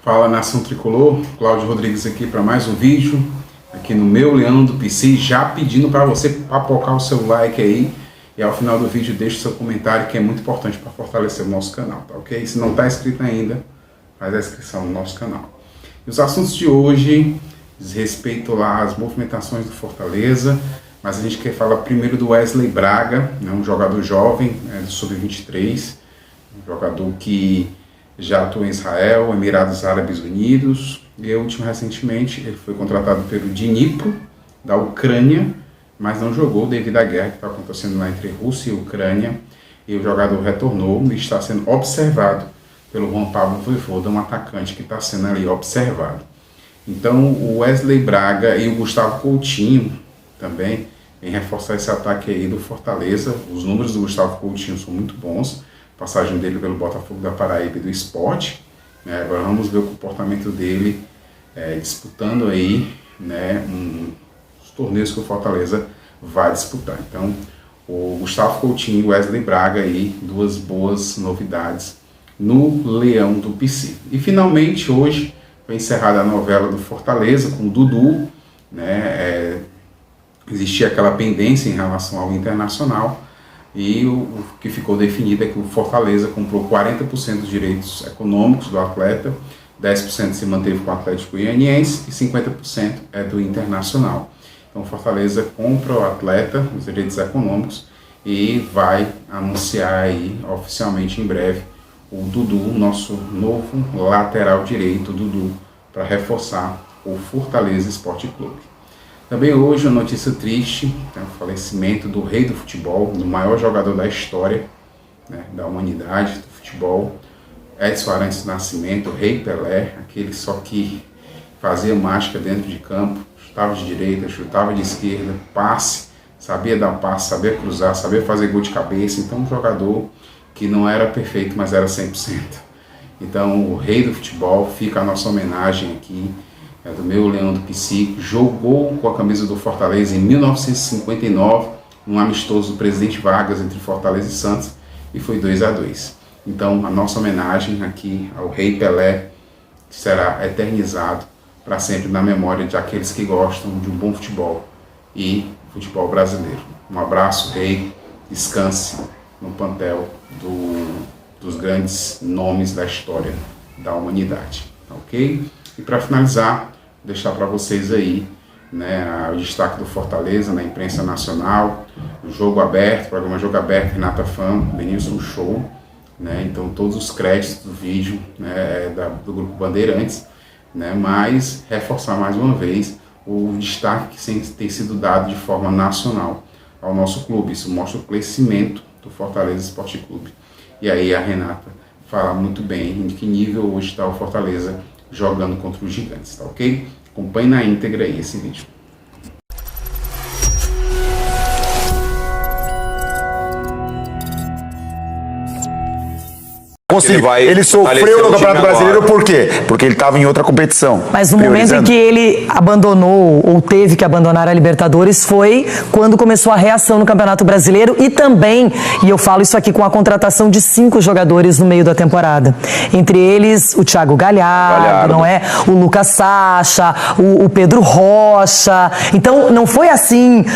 Fala, nação tricolor, Cláudio Rodrigues aqui para mais um vídeo aqui no meu Leão do PC, já pedindo para você papocar o seu like aí e ao final do vídeo deixe seu comentário, que é muito importante para fortalecer o nosso canal, tá ok? Se não está inscrito ainda, faz a inscrição no nosso canal. E os assuntos de hoje diz respeito lá às movimentações do Fortaleza, mas a gente quer falar primeiro do Wesley Braga, né, um jogador jovem do Sub-23, um jogador que já atua em Israel, Emirados Árabes Unidos, e recentemente ele foi contratado pelo Dnipro, da Ucrânia, mas não jogou devido à guerra que está acontecendo lá entre Rússia e Ucrânia, e o jogador retornou e está sendo observado pelo Juan Pablo Vojvoda, um atacante que está sendo ali observado. Então o Wesley Braga e o Gustavo Coutinho também vêm reforçar esse ataque aí do Fortaleza. Os números do Gustavo Coutinho são muito bons, passagem dele pelo Botafogo da Paraíba e do Sport, né? Agora vamos ver o comportamento dele disputando aí, né, os torneios que o Fortaleza vai disputar. Então o Gustavo Coutinho e o Wesley Braga aí, duas boas novidades no Leão do PC. E finalmente hoje foi encerrada a novela do Fortaleza com o Dudu, né? Existia aquela pendência em relação ao Internacional, e o que ficou definido é que o Fortaleza comprou 40% dos direitos econômicos do atleta, 10% se manteve com o Atlético Goianiense e 50% é do Internacional. Então o Fortaleza compra o atleta, os direitos econômicos, e vai anunciar aí oficialmente em breve o Dudu, nosso novo lateral direito, Dudu, para reforçar o Fortaleza Esporte Clube. Também hoje uma notícia triste, o falecimento do rei do futebol, do maior jogador da história, né, da humanidade, do futebol, Edson Arantes do Nascimento, o Rei Pelé, aquele só que fazia mágica dentro de campo, chutava de direita, chutava de esquerda, passe, sabia dar passe, sabia cruzar, sabia fazer gol de cabeça. Então um jogador que não era perfeito, mas era 100%. Então o rei do futebol, fica a nossa homenagem aqui, do meu Leão do PC, jogou com a camisa do Fortaleza em 1959, num amistoso do Presidente Vargas entre Fortaleza e Santos, e foi 2-2. Então a nossa homenagem aqui ao Rei Pelé será eternizado para sempre na memória de aqueles que gostam de um bom futebol e futebol brasileiro. Um abraço, Rei, descanse no plantel dos grandes nomes da história da humanidade, ok? E para finalizar, deixar para vocês aí, né, o destaque do Fortaleza na imprensa nacional, o Jogo Aberto, programa Jogo Aberto, Renata Fã, Benilson Show, né, então todos os créditos do vídeo, né, do Grupo Bandeirantes, né, mas reforçar mais uma vez o destaque que tem sido dado de forma nacional ao nosso clube. Isso mostra o crescimento do Fortaleza Esporte Clube. E aí a Renata fala muito bem em que nível hoje está o Fortaleza jogando contra os gigantes, tá ok? Acompanhe na íntegra aí esse vídeo. Ele sofreu no Campeonato Brasileiro por quê? Porque ele estava em outra competição. Mas no momento em que ele abandonou ou teve que abandonar a Libertadores foi quando começou a reação no Campeonato Brasileiro e também, e eu falo isso aqui com a contratação de 5 jogadores no meio da temporada. Entre eles o Thiago Galhardo, não é? O Lucas Sacha, o Pedro Rocha. Então não foi assim,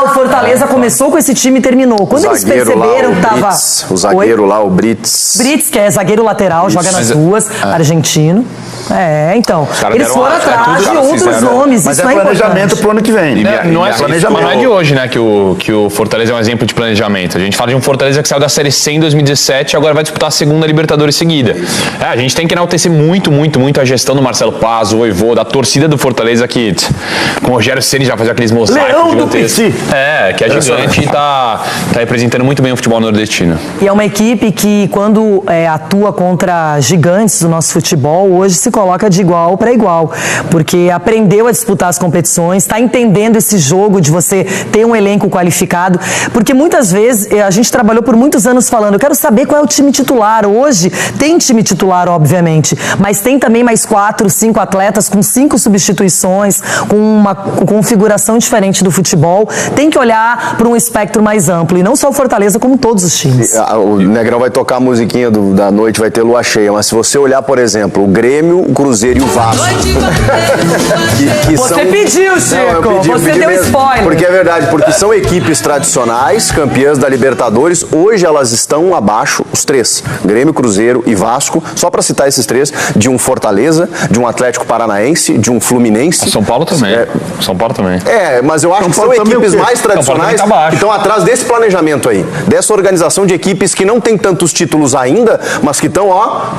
o Fortaleza começou com esse time e terminou. Quando eles perceberam que estava... O zagueiro lá, o Brits. Brits, que é zagueiro lateral, joga nas duas, argentino. Então, eles foram atrás de outros nomes. Mas isso é planejamento pro ano que vem. Não é de hoje, né, que o Fortaleza é um exemplo de planejamento. A gente fala de um Fortaleza que saiu da Série C em 2017 e agora vai disputar a segunda Libertadores seguida. A gente tem que enaltecer muito a gestão do Marcelo Paz, o Vojvoda, da torcida do Fortaleza que, com o Rogério Ceni já fazia aqueles mosaicos gigantescos. Que é gigante e tá representando muito bem o futebol nordestino. E é uma equipe que, quando atua contra gigantes do nosso futebol, hoje se se coloca de igual para igual, porque aprendeu a disputar as competições, está entendendo esse jogo de você ter um elenco qualificado, porque muitas vezes a gente trabalhou por muitos anos falando, eu quero saber qual é o time titular. Hoje tem time titular, obviamente, mas tem também mais 4, 5 atletas com 5 substituições, com uma configuração diferente do futebol. Tem que olhar para um espectro mais amplo, e não só o Fortaleza, como todos os times. O Negrão vai tocar a musiquinha da noite, vai ter lua cheia, mas se você olhar, por exemplo, o Grêmio, o Cruzeiro e o Vasco. que Você são... pediu, Chico, você deu mesmo, spoiler. Porque é verdade, porque são equipes tradicionais, campeãs da Libertadores, hoje elas estão abaixo, os três, Grêmio, Cruzeiro e Vasco, só para citar esses três, de um Fortaleza, de um Atlético Paranaense, de um Fluminense. São Paulo também. São Paulo também. Mas eu acho que são equipes mais tradicionais que estão atrás desse planejamento aí, dessa organização de equipes que não tem tantos títulos ainda, mas que estão,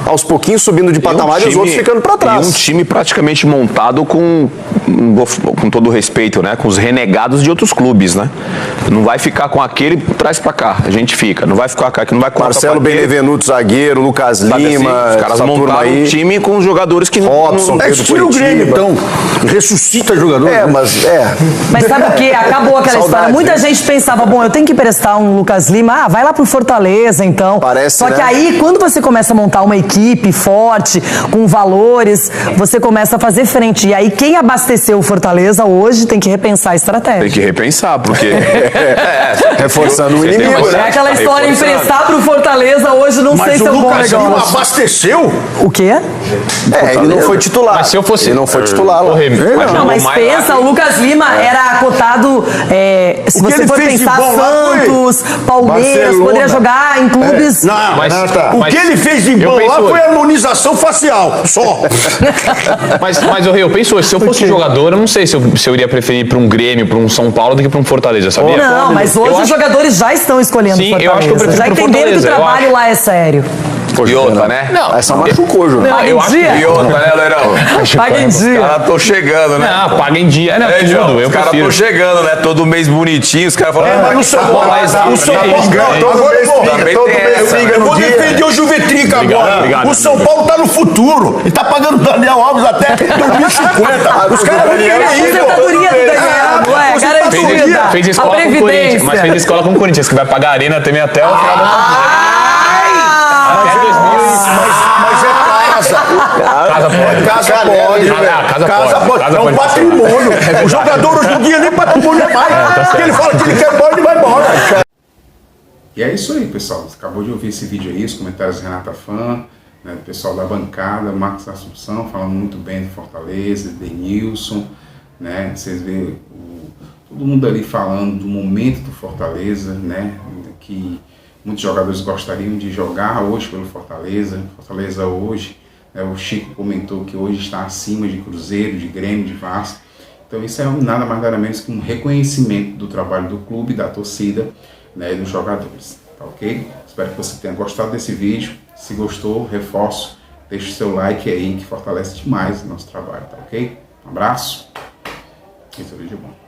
aos pouquinhos subindo de patamar e os outros ficando para trás. E um time praticamente montado com todo respeito, né, com os renegados de outros clubes, né? Não vai ficar com aquele, traz pra cá, a gente fica. Não vai ficar com aquele, não vai com Marcelo Benevenuto, zagueiro, Lucas Lima, assim, os caras montaram um time com os jogadores que Robson, tira o Grêmio, então. Ressuscita jogador. Mas sabe o que? Acabou aquela história. Muita gente pensava, bom, eu tenho que emprestar um Lucas Lima, vai lá pro Fortaleza, então. Parece, Só que aí, quando você começa a montar uma equipe forte, com valores, você começa a fazer frente. E aí, quem abasteceu o Fortaleza hoje tem que repensar a estratégia. Tem que repensar, porque... reforçando o inimigo, É aquela história, emprestar pro Fortaleza hoje, não sei se é um bom Mas o Lucas Lima negócio. abasteceu? O quê? Ele não foi titular. Mas se eu fosse... Ele não foi titular. Não, mas pensa, o Lucas Lima era cotado, se O que você ele for fez de pensar, bom lá foi Palmeiras, Barcelona. poderia jogar em clubes... Não, Mas- o que ele fez de bom lá penso foi hoje. harmonização facial, só. Mas eu penso hoje, se eu fosse jogador, eu não sei se eu iria preferir para um Grêmio, para um São Paulo do que para um Fortaleza, sabia? Não, mas hoje os jogadores já estão escolhendo Sim, Fortaleza. eu acho que eu prefiro já pro entenderam que o Fortaleza, eu trabalho acho. lá é sério. E outra, né? Essa machucou, Júnior. Paga em dia. E outra, né, Leirão? Paga em Os dia. caras estão chegando, né? Não, paga em dia. Não, tudo, João, eu os caras prefiro. estão chegando, né? Todo mês bonitinho, os caras falam... Mas no São Paulo, o São Paulo todo mês briga, eu vou defender o Juvetrica agora. obrigado, O São Paulo tá no futuro e tá pagando o Daniel Alves até 2050. Os caras vão querer A aposentadoria do Daniel, não é? Garantida. Fez A escola com o Corinthians, Previdência. mas fez escola com o Corinthians, que vai pagar a arena também até o final do até 2000. Mas é casa. Casa pode. Casa pode. Casa pode. É um patrimônio. O jogador hoje em dia nem patrimônio é mais. Porque ele fala que ele quer embora, ele vai embora. E é isso aí, pessoal. Você acabou de ouvir esse vídeo aí, os comentários de Renata Fã, né, do pessoal da bancada, Marcos Assunção, falando muito bem do Fortaleza, Denilson, né? Vocês vêem todo mundo ali falando do momento do Fortaleza, né? Que muitos jogadores gostariam de jogar hoje pelo Fortaleza. Fortaleza hoje, né, o Chico comentou que hoje está acima de Cruzeiro, de Grêmio, de Vasco. Então isso é nada mais nada menos que um reconhecimento do trabalho do clube, da torcida, né, e dos jogadores, tá ok? Espero que você tenha gostado desse vídeo. Se gostou, reforço, deixe o seu like aí que fortalece demais o nosso trabalho, tá ok? Um abraço e tudo de bom.